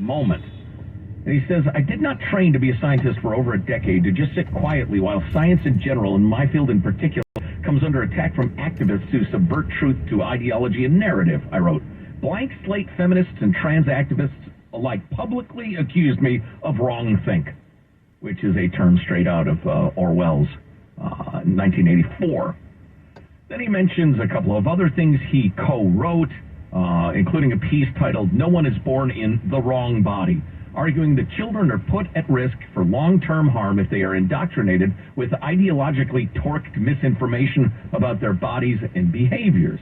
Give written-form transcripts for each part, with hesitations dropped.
moment. And he says, I did not train to be a scientist for over a decade to just sit quietly while science in general, and my field in particular, comes under attack from activists who subvert truth to ideology and narrative, I wrote. Blank slate feminists and trans activists alike publicly accused me of wrongthink, which is a term straight out of Orwell's 1984. Then he mentions a couple of other things he co-wrote, including a piece titled, No One is Born in the Wrong Body, arguing that children are put at risk for long-term harm if they are indoctrinated with ideologically torqued misinformation about their bodies and behaviors.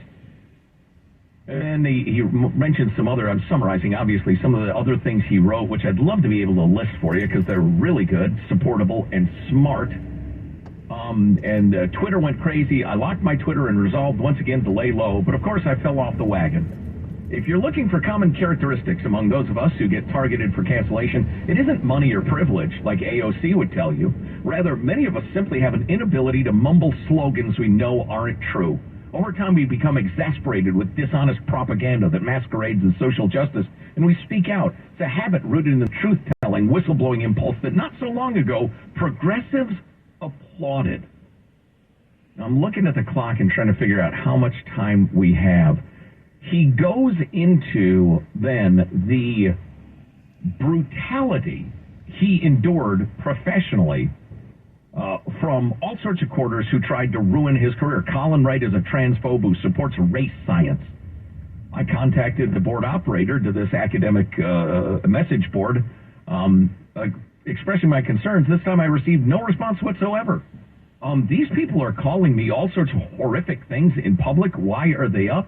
And he mentioned some other, I'm summarizing obviously some of the other things he wrote, which I'd love to be able to list for you because they're really good, supportable, and smart. Twitter went crazy. I locked my Twitter and resolved once again to lay low, but of course I fell off the wagon. If you're looking for common characteristics among those of us who get targeted for cancellation, it isn't money or privilege, like AOC would tell you. Rather, many of us simply have an inability to mumble slogans we know aren't true. Over time, we become exasperated with dishonest propaganda that masquerades as social justice, and we speak out. It's a habit rooted in the truth-telling, whistleblowing impulse that not so long ago, progressives applauded. Now, I'm looking at the clock and trying to figure out how much time we have. He goes into, then, the brutality he endured professionally from all sorts of quarters who tried to ruin his career. Colin Wright is a transphobe who supports race science. I contacted the board operator to this academic message board expressing my concerns. This time I received no response whatsoever. These people are calling me all sorts of horrific things in public. Why are they up?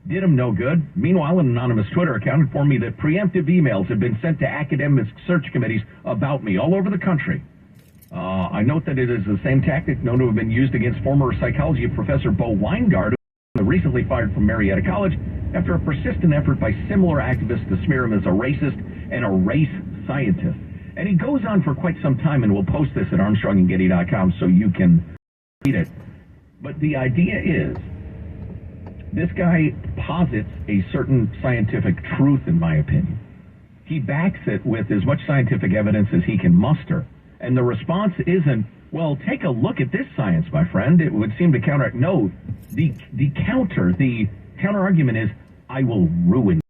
Did them no good. Meanwhile, an anonymous Twitter account informed me that preemptive emails had been sent to academic search committees about me all over the country. I note that it is the same tactic known to have been used against former psychology professor Bo Weingart, who was recently fired from Marietta College after a persistent effort by similar activists to smear him as a racist and a race scientist. And he goes on for quite some time, and we'll post this at ArmstrongandGetty.com so you can read it. But the idea is, this guy posits a certain scientific truth, in my opinion. He backs it with as much scientific evidence as he can muster. And the response isn't, well, take a look at this science, my friend. It would seem to counter. No, the counter argument is, I will ruin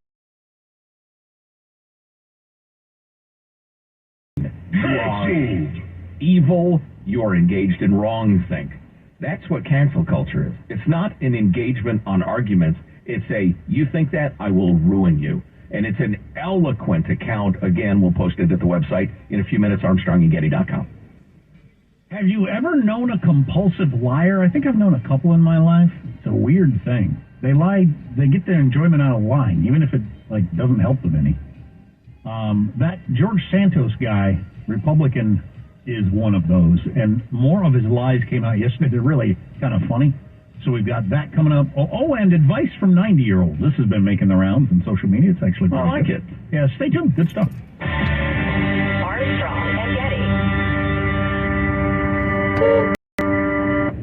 you. You are evil. You are engaged in wrongthink. That's what cancel culture is. It's not an engagement on arguments. It's a, you think that, I will ruin you. And it's an eloquent account. Again, we'll post it at the website in a few minutes, ArmstrongandGetty.com. Have you ever known a compulsive liar? I think I've known a couple in my life. It's a weird thing. They lie, they get their enjoyment out of lying, even if it doesn't help them any. That George Santos guy, Republican, is one of those, and more of his lies came out yesterday. They're really kind of funny. So we've got that coming up. Oh, and advice from 90-year-olds. This has been making the rounds in social media. It's actually I like it. Yeah, stay tuned. Good stuff. Armstrong and Getty.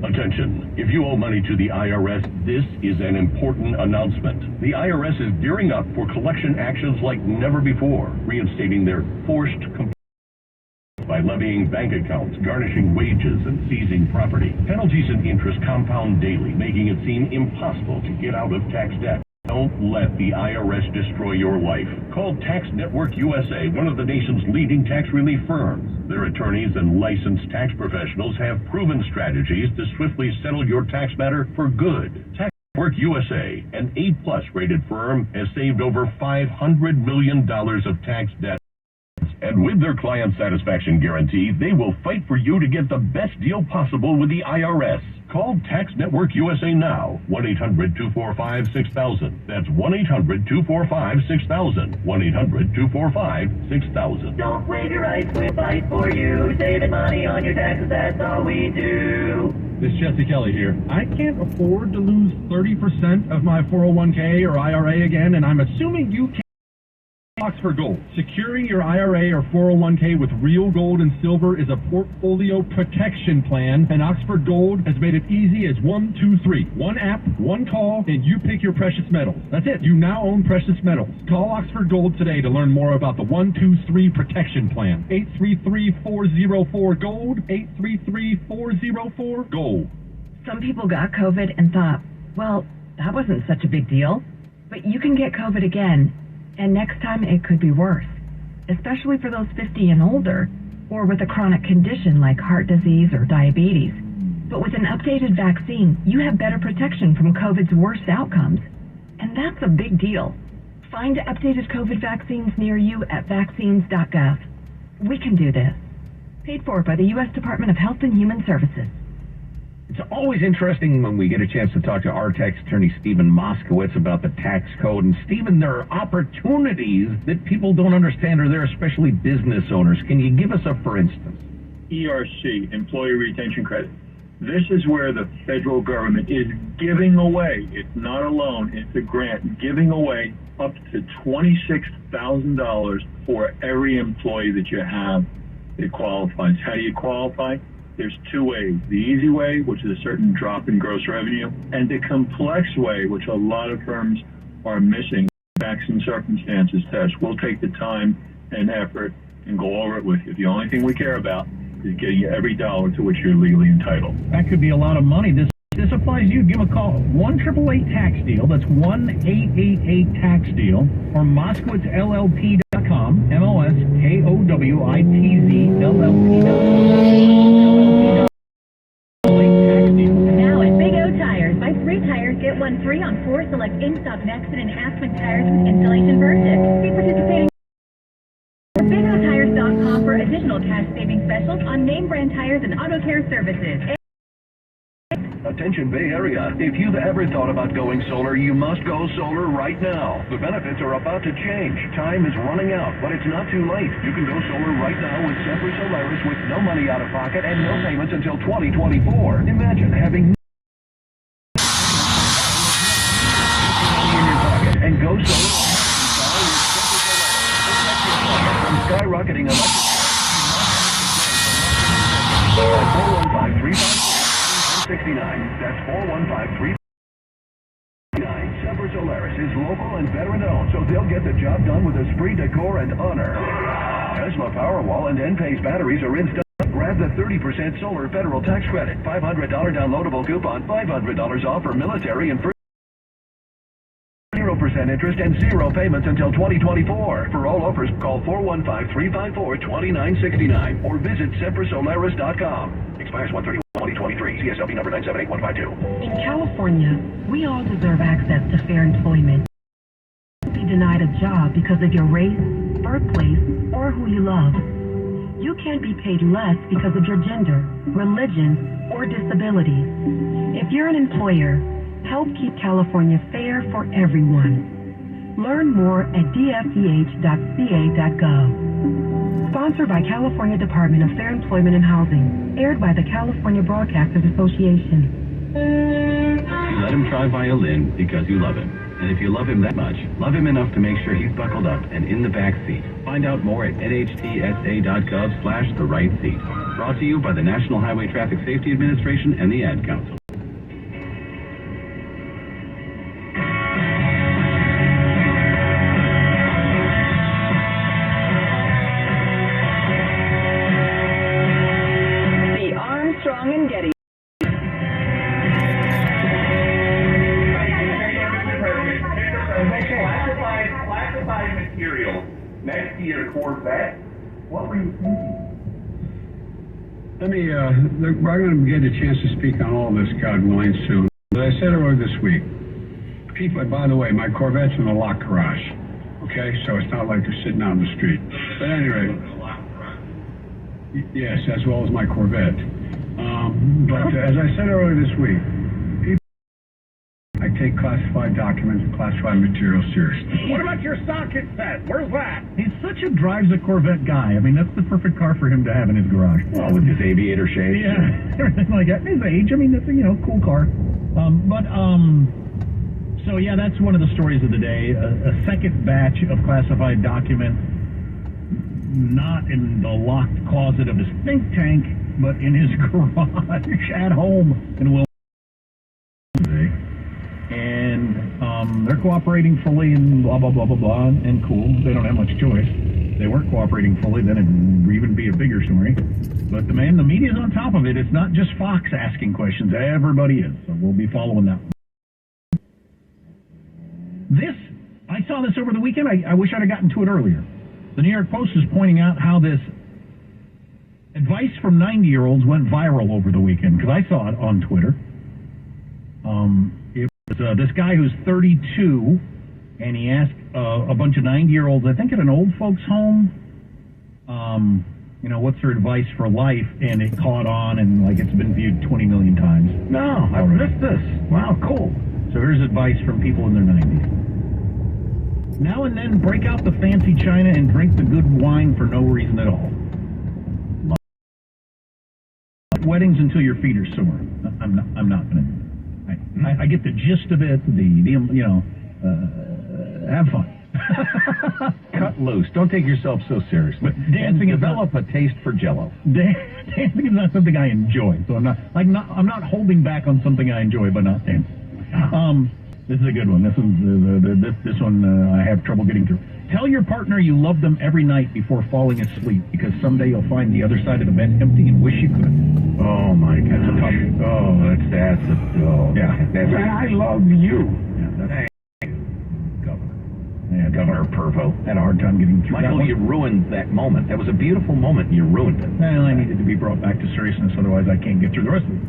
Attention. If you owe money to the IRS, this is an important announcement. The IRS is gearing up for collection actions like never before, reinstating their forced by levying bank accounts, garnishing wages, and seizing property. Penalties and interest compound daily, making it seem impossible to get out of tax debt. Don't let the IRS destroy your life. Call Tax Network USA, one of the nation's leading tax relief firms. Their attorneys and licensed tax professionals have proven strategies to swiftly settle your tax matter for good. Tax Network USA, an A+ rated firm, has saved over $500 million of tax debt. And with their client satisfaction guarantee, they will fight for you to get the best deal possible with the IRS. Call Tax Network USA now, 1-800-245-6000. That's 1-800-245-6000. 1-800-245-6000. Don't waive your rights, we fight for you. Saving money on your taxes, that's all we do. This is Jesse Kelly here. I can't afford to lose 30% of my 401k or IRA again, and I'm assuming you can't. Oxford Gold. Securing your IRA or 401k with real gold and silver is a portfolio protection plan, and Oxford Gold has made it easy as 1, 2, 3. One app, one call, and you pick your precious metals. That's it. You now own precious metals. Call Oxford Gold today to learn more about the 1, 2, 3 protection plan. 833-404-GOLD. 833-404-GOLD. Some people got COVID and thought, well, that wasn't such a big deal. But you can get COVID again, and next time it could be worse, especially for those 50 and older, or with a chronic condition like heart disease or diabetes. But with an updated vaccine, you have better protection from COVID's worst outcomes. And that's a big deal. Find updated COVID vaccines near you at vaccines.gov. We can do this. Paid for by the U.S. Department of Health and Human Services. It's always interesting when we get a chance to talk to our tax attorney, Stephen Moskowitz, about the tax code. And Stephen, there are opportunities that people don't understand are there, especially business owners. Can you give us a for instance? ERC, Employee Retention Credit. This is where the federal government is giving away, it's not a loan, it's a grant, giving away up to $26,000 for every employee that you have that qualifies. How do you qualify? There's two ways. The easy way, which is a certain drop in gross revenue, and the complex way, which a lot of firms are missing, facts and circumstances test. We'll take the time and effort and go over it with you. The only thing we care about is getting you every dollar to which you're legally entitled. That could be a lot of money. This applies to you. Give them a call. 1-888-TAX-DEAL. That's 1-888-TAX-DEAL. Or MoskowitzLLP.com. MoskowitzzLLP.com. Now at Big O Tires, buy 3 tires, get 1 free on 4 select in-stock Nexon and Aspen tires with installation purchase. See participating BigOTires.com for additional cash saving specials on name brand tires and auto care services. Attention Bay Area, if you've ever thought about going solar, you must go solar right now. The benefits are about to change. Time is running out, but it's not too late. You can go solar right now with Semper Solaris with no money out of pocket and no payments until 2024. Imagine having and go solar from skyrocketing electric 415-359. That's 415-359. Semper Solaris is local and veteran-owned, so they'll get the job done with esprit de corps and honor. Tesla Powerwall and Enphase batteries are in stock. Grab the 30% solar federal tax credit, $500 downloadable coupon, $500 off for military and free. 0% interest and 0 payments until 2024. For all offers, call 415-354-2969 or visit SemperSolaris.com. Expires 1/31/2023. CSLB number 978152. In California, we all deserve access to fair employment. Don't be denied a job because of your race, birthplace, or who you love. You can't be paid less because of your gender, religion, or disability. If you're an employer, help keep California fair for everyone. Learn more at dfeh.ca.gov. Sponsored by California Department of Fair Employment and Housing. Aired by the California Broadcasters Association. You let him try violin because you love him. And if you love him that much, love him enough to make sure he's buckled up and in the back seat. Find out more at nhtsa.gov/the right seat. Brought to you by the National Highway Traffic Safety Administration and the Ad Council. We're going to get a chance to speak on all this, God willing, soon. But I said earlier this week, people, by the way, my Corvette's in a locked garage, okay? So it's not like they're sitting out in the street. But anyway, yes, as well as my Corvette. But as I said earlier this week, I take classified documents and classified materials seriously. What about your socket set? Where's that? He's such a drives a Corvette guy. I mean, that's the perfect car for him to have in his garage. Well, with his aviator shades. Yeah, everything like that. His age, I mean, that's a, cool car. So, yeah, that's one of the stories of the day. A second batch of classified documents, not in the locked closet of his think tank, but in his garage at home in Wilmington. And they're cooperating fully and blah, blah, blah, blah, blah, and cool. They don't have much choice. If they weren't cooperating fully, then it'd even be a bigger story. But the media's on top of it. It's not just Fox asking questions. Everybody is. So we'll be following that one. I saw this over the weekend. I wish I'd have gotten to it earlier. The New York Post is pointing out how this advice from 90-year-olds went viral over the weekend, because I saw it on Twitter. It was this guy who's 32, and he asked a bunch of 90-year-olds, I think at an old folks' home, what's their advice for life, and it caught on, and it's been viewed 20 million times. No, I've missed this. Wow, cool. So here's advice from people in their 90s. Now and then, break out the fancy china and drink the good wine for no reason at all. Weddings until your feet are sore. I'm not going to do it. I get the gist of it. Have fun. Cut loose. Don't take yourself so seriously. But dancing and develop a taste for Jello. Dancing is not something I enjoy, so I'm not holding back on something I enjoy by not dancing. This is a good one. This one I have trouble getting through. Tell your partner you love them every night before falling asleep, because someday you'll find the other side of the bed empty and wish you could. Oh my God! I love you. Governor Pervo. Had a hard time getting through. Michael, you ruined that moment. That was a beautiful moment, and you ruined it. Well, I needed to be brought back to seriousness, otherwise I can't get through the rest of it.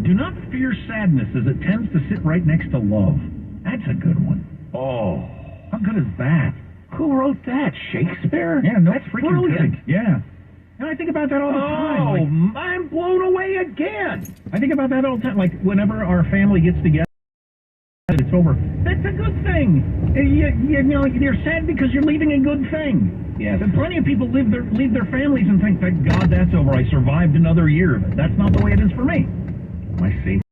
Do not fear sadness, as it tends to sit right next to love. That's a good one. Oh, how good is that? Who wrote that? Shakespeare? Yeah, no, that's freaking brilliant. Good. Yeah. And I think about that all the time. Oh, I'm blown away again. I think about that all the time. Like, whenever our family gets together, it's over. That's a good thing. You're sad because you're leaving a good thing. Yes. And plenty of people leave their families and think, thank God that's over. I survived another year of it. That's not the way it is for me. My saint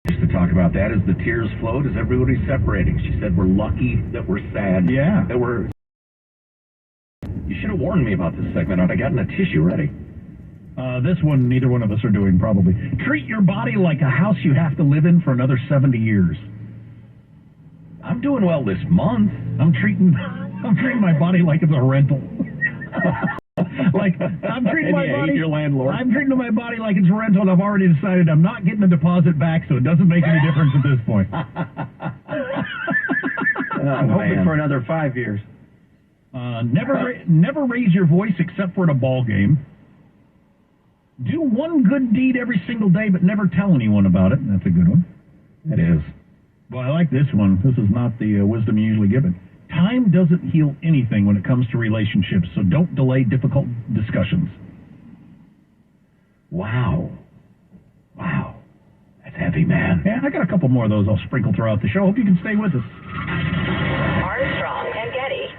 used to talk about that as the tears flowed, as everybody's separating. She said, we're lucky that we're sad. Yeah. That we're... You should have warned me about this segment. I'd have gotten a tissue ready. This one, neither one of us are doing, probably. Treat your body like a house you have to live in for another 70 years. I'm doing well this month. I'm treating my body like it's a rental. I'm treating my body. Your landlord. I'm treating my body like it's rental, and I've already decided I'm not getting the deposit back, so it doesn't make any difference at this point. I'm hoping for another 5 years. Never raise your voice except for at a ball game. Do one good deed every single day, but never tell anyone about it. That's a good one. It is. Well, I like this one. This is not the wisdom you usually given. Time doesn't heal anything when it comes to relationships, so don't delay difficult discussions. Wow. That's heavy, man. Yeah, I got a couple more of those I'll sprinkle throughout the show. Hope you can stay with us. Armstrong and Getty.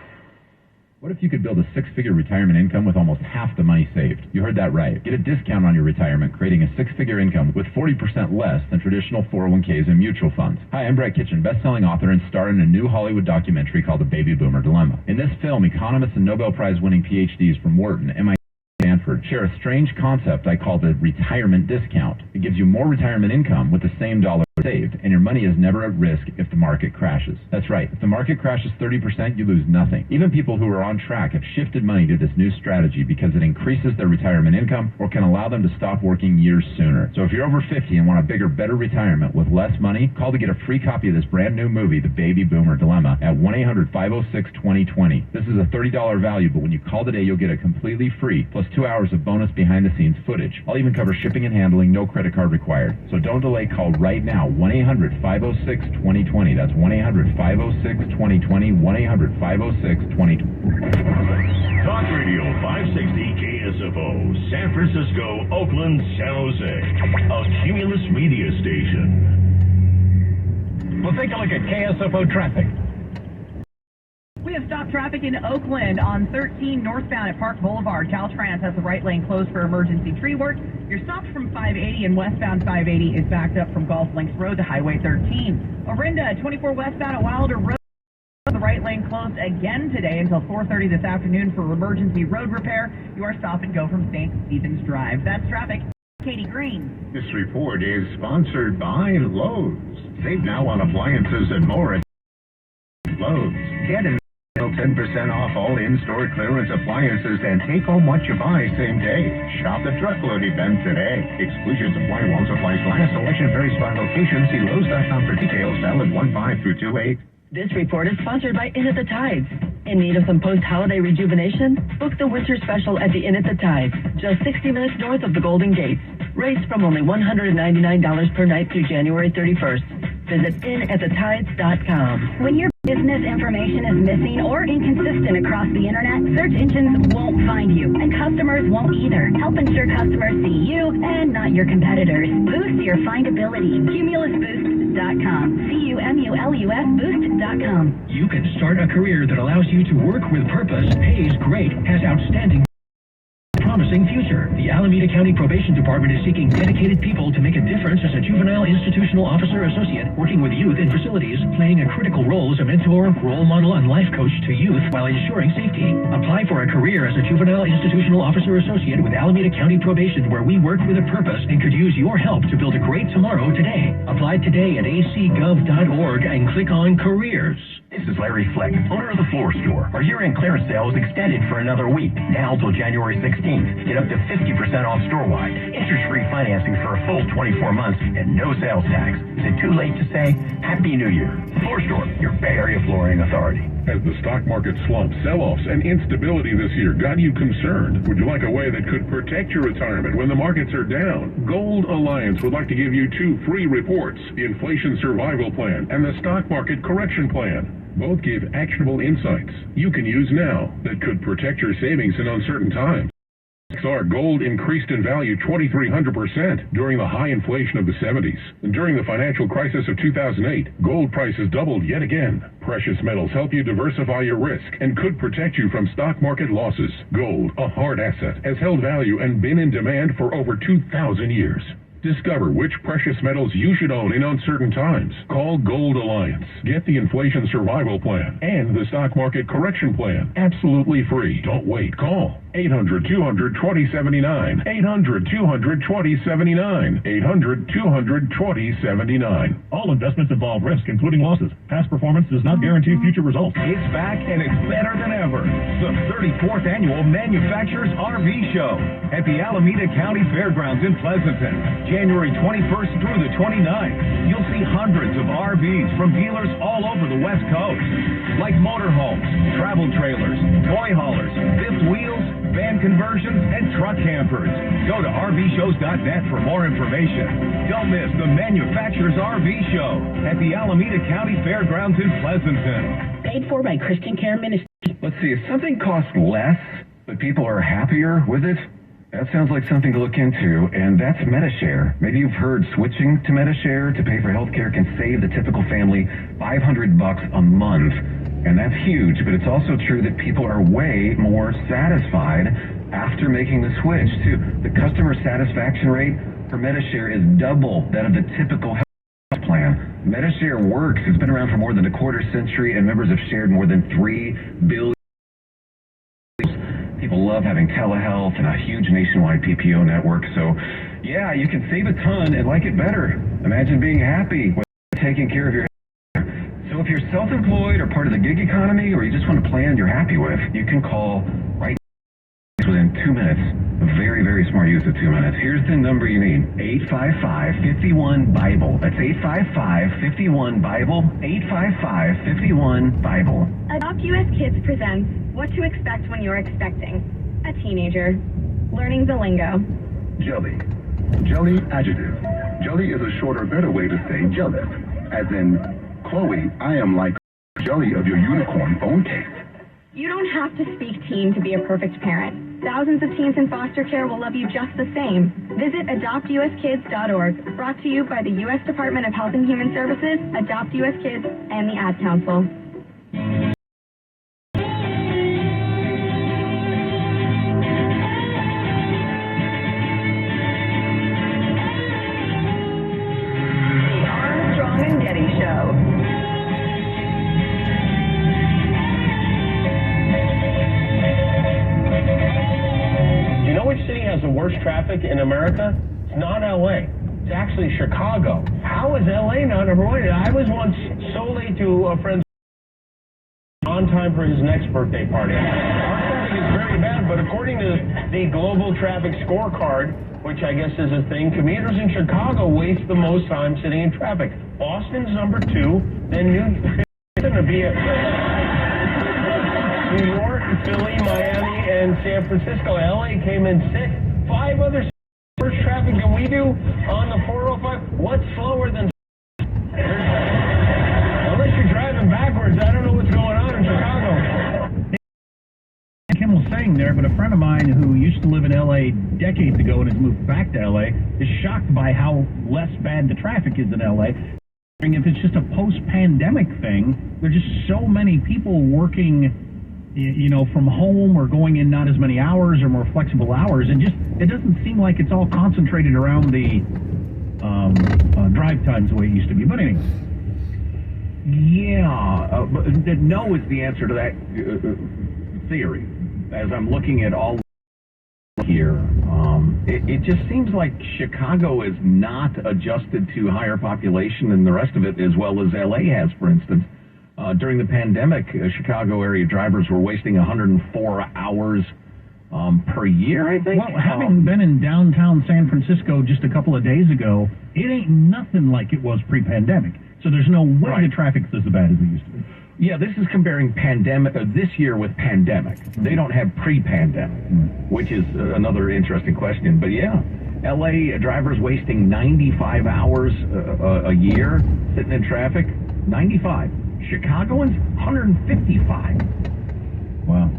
What if you could build a six-figure retirement income with almost half the money saved? You heard that right. Get a discount on your retirement, creating a six-figure income with 40% less than traditional 401ks and mutual funds. Hi, I'm Brett Kitchen, best-selling author and star in a new Hollywood documentary called The Baby Boomer Dilemma. In this film, economists and Nobel Prize-winning PhDs from Wharton, MIT, Stanford share a strange concept I call the retirement discount. It gives you more retirement income with the same dollar saved, and your money is never at risk if the market crashes. That's right. If the market crashes 30%, you lose nothing. Even people who are on track have shifted money to this new strategy because it increases their retirement income or can allow them to stop working years sooner. So if you're over 50 and want a bigger, better retirement with less money, call to get a free copy of this brand new movie, The Baby Boomer Dilemma, at 1-800-506-2020. This is a $30 value, but when you call today, you'll get it completely free, plus 2 hours of bonus behind-the-scenes footage. I'll even cover shipping and handling, no credit card required. So don't delay, call right now, 1-800-506-2020. That's 1-800-506-2020, 1-800-506-2020. Talk Radio 560 KSFO, San Francisco, Oakland, San Jose. A Cumulus media station. Well, take a look at KSFO traffic. We have stopped traffic in Oakland on 13 northbound at Park Boulevard. Caltrans has the right lane closed for emergency tree work. You're stopped from 580 and westbound 580 is backed up from Golf Links Road to Highway 13. Orinda, 24 westbound at Wilder Road. The right lane closed again today until 4:30 this afternoon for emergency road repair. You are stop and go from St. Stephen's Drive. That's traffic. Katie Green. This report is sponsored by Lowe's. Save now on appliances and more at Lowe's. Get an 10% off all in-store clearance appliances and take home what you buy same day. Shop the truckload event today. Exclusions apply while supplies last. Selection varies by location. See Lowe's.com for details. Valid 1/5 through 2/8. This report is sponsored by Inn at the Tides. In need of some post-holiday rejuvenation? Book the winter special at the Inn at the Tides, just 60 minutes north of the Golden Gate. Rates from only $199 per night through January 31st. Visit inatthethides.com. When your business information is missing or inconsistent across the internet, search engines won't find you, and customers won't either. Help ensure customers see you and not your competitors. Boost your findability. CumulusBoost.com. CUMULUS Boost.com. You can start a career that allows you to work with purpose, pays great, has outstanding promising future. The Alameda County Probation Department is seeking dedicated people to make a difference as a juvenile institutional officer associate, working with youth in facilities, playing a critical role as a mentor, role model, and life coach to youth while ensuring safety. Apply for a career as a juvenile institutional officer associate with Alameda County Probation, where we work with a purpose and could use your help to build a great tomorrow today. Apply today at acgov.org and click on careers. This is Larry Fleck, owner of the Floor Store. Our year-end clearance sale is extended for another week, now till January 16th. Get up to 50% off store-wide, interest-free financing for a full 24 months, and no sales tax. Is it too late to say Happy New Year? Floor Store, your Bay Area flooring authority. Has the stock market slump, sell-offs, and instability this year got you concerned? Would you like a way that could protect your retirement when the markets are down? Gold Alliance would like to give you 2 free reports, the Inflation Survival Plan and the Stock Market Correction Plan. Both give actionable insights you can use now that could protect your savings in uncertain times. Our gold increased in value 2,300% during the high inflation of the 70s. And during the financial crisis of 2008, gold prices doubled yet again. Precious metals help you diversify your risk and could protect you from stock market losses. Gold, a hard asset, has held value and been in demand for over 2,000 years. Discover which precious metals you should own in uncertain times. Call Gold Alliance. Get the Inflation Survival Plan and the Stock Market Correction Plan absolutely free. Don't wait. Call 800-200-2079. 800-200-2079. 800-200-2079. All investments involve risk, including losses. Past performance does not guarantee future results. It's back and it's better than ever. The 34th Annual Manufacturers RV Show at the Alameda County Fairgrounds in Pleasanton. January 21st through the 29th. You'll see hundreds of RVs from dealers all over the West Coast, like motorhomes, travel trailers, toy haulers, fifth wheels, van conversions, and truck campers. Go to RVshows.net for more information. Don't miss the Manufacturers RV Show at the Alameda County Fairgrounds in Pleasanton. Paid for by Christian Care Ministry. Let's see, if something costs less, but people are happier with it, that sounds like something to look into, and that's MediShare. Maybe you've heard switching to MediShare to pay for healthcare can save the typical family $500 a month, and that's huge, but it's also true that people are way more satisfied after making the switch, too. The customer satisfaction rate for MediShare is double that of the typical health plan. MediShare works. It's been around for more than a quarter century, and members have shared more than 3 billion. People love having telehealth and a huge nationwide PPO network. So, yeah, you can save a ton and like it better. Imagine being happy with taking care of your health. So if you're self-employed or part of the gig economy, or you just want a plan you're happy with, you can call right within 2 minutes. A very, very smart use of 2 minutes. Here's the number you need. 855-51-BIBLE. That's 855-51-BIBLE. 855-51-BIBLE. Adopt US Kids presents What to Expect When You're Expecting a Teenager. Learning the lingo. Jelly. Jelly adjective. Jelly is a shorter, better way to say jealous. As in, Chloe, I am like jelly of your unicorn phone case. You don't have to speak teen to be a perfect parent. Thousands of teens in foster care will love you just the same. Visit adoptuskids.org. Brought to you by the U.S. Department of Health and Human Services, Adopt US Kids, and the Ad Council. worst traffic in America? It's not L.A. It's actually Chicago. How is L.A. not number one? I was once so late to a friend's on time for his next birthday party. Our traffic is very bad, but according to the Global Traffic Scorecard, which I guess is a thing, commuters in Chicago waste the most time sitting in traffic. Boston's number 2, then New York, Philly, Miami, and San Francisco. LA came in 6th. 5 other worse traffic than we do on the 405. What's slower than? Unless you're driving backwards, I don't know what's going on in Chicago. Kim was saying there, but a friend of mine who used to live in L.A. decades ago and has moved back to L.A. is shocked by how less bad the traffic is in L.A. If it's just a post-pandemic thing, there's just so many people working, from home or going in not as many hours or more flexible hours. It doesn't seem like it's all concentrated around the drive times the way it used to be. But anyway. Yeah, but no is the answer to that theory. As I'm looking at all here, it just seems like Chicago is not adjusted to higher population and the rest of it as well as LA has, for instance. During the pandemic, Chicago area drivers were wasting 104 hours per year, I think. Well, having been in downtown San Francisco just a couple of days ago, it ain't nothing like it was pre-pandemic. So there's no way the traffic's as bad as it used to be. Yeah, this is comparing pandemic this year with pandemic. They don't have pre-pandemic, which is another interesting question. But yeah, LA drivers wasting 95 hours a year sitting in traffic. 95. Chicagoans, 155. Wow.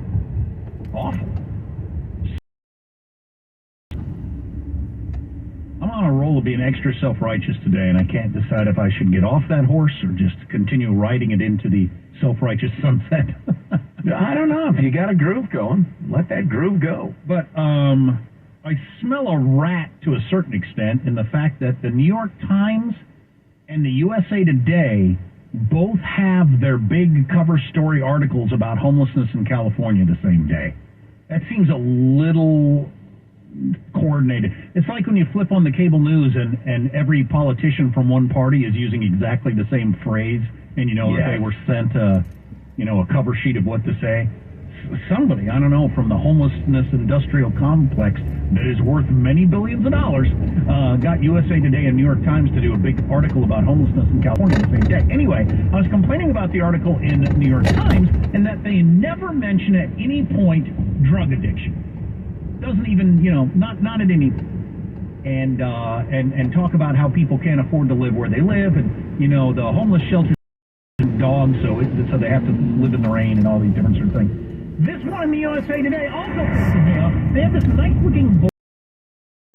Awful. I'm on a roll of being extra self-righteous today, and I can't decide if I should get off that horse or just continue riding it into the self-righteous sunset. I don't know. If you got a groove going, let that groove go. But I smell a rat to a certain extent in the fact that the New York Times and the USA Today both have their big cover story articles about homelessness in California the same day. That seems a little coordinated. It's like when you flip on the cable news and every politician from one party is using exactly the same phrase, and that they were sent a cover sheet of what to say. Somebody, I don't know, from the homelessness industrial complex that is worth many billions of dollars got USA Today and New York Times to do a big article about homelessness in California the same day. Anyway, I was complaining about the article in New York Times and that they never mention at any point drug addiction. Doesn't even, not at any, and talk about how people can't afford to live where they live, and the homeless shelter dogs, so they have to live in the rain and all these different sort of things. This one in the USA Today also pisses me off. They have this nice-looking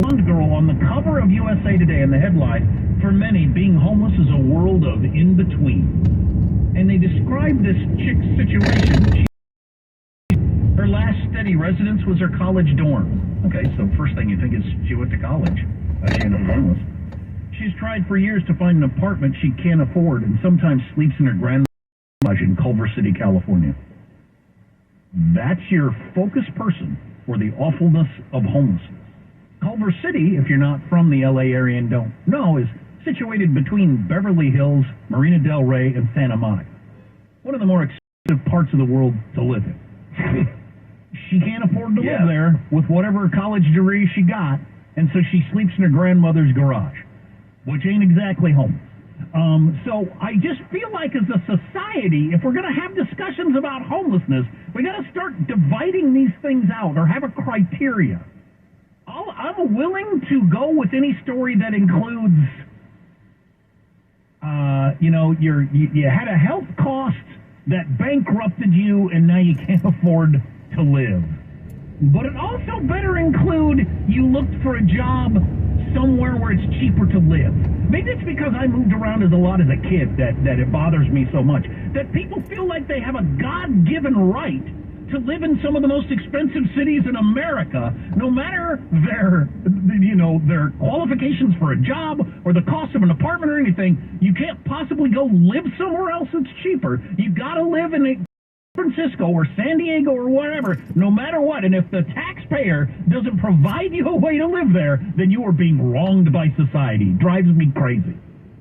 blonde girl on the cover of USA Today, and the headline, "For many, being homeless is a world of in-between." And they describe this chick's situation. Her last steady residence was her college dorm. Okay, so first thing you think is she went to college. She ended up homeless. She's tried for years to find an apartment she can't afford and sometimes sleeps in her grandmother's lodge in Culver City, California. That's your focus person for the awfulness of homelessness. Culver City, if you're not from the LA area and don't know, is situated between Beverly Hills, Marina del Rey, and Santa Monica. One of the more expensive parts of the world to live in. She can't afford to live there with whatever college degree she got, and so she sleeps in her grandmother's garage, which ain't exactly home. So I just feel like as a society, if we're going to have discussions about homelessness, we got to start dividing these things out or have a criteria. I'm willing to go with any story that includes, you had a health cost that bankrupted you and now you can't afford to live. But it also better include you looked for a job somewhere where it's cheaper to live. Maybe it's because I moved around a lot as a kid that it bothers me so much. That people feel like they have a God-given right to live in some of the most expensive cities in America, no matter their qualifications for a job or the cost of an apartment or anything. You can't possibly go live somewhere else that's cheaper. You got to live in Francisco or San Diego or wherever, no matter what, and if the taxpayer doesn't provide you a way to live there, then you are being wronged by society. Drives me crazy.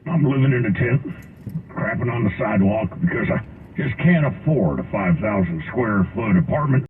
I'm living in a tent, crapping on the sidewalk because I just can't afford a 5,000 square foot apartment.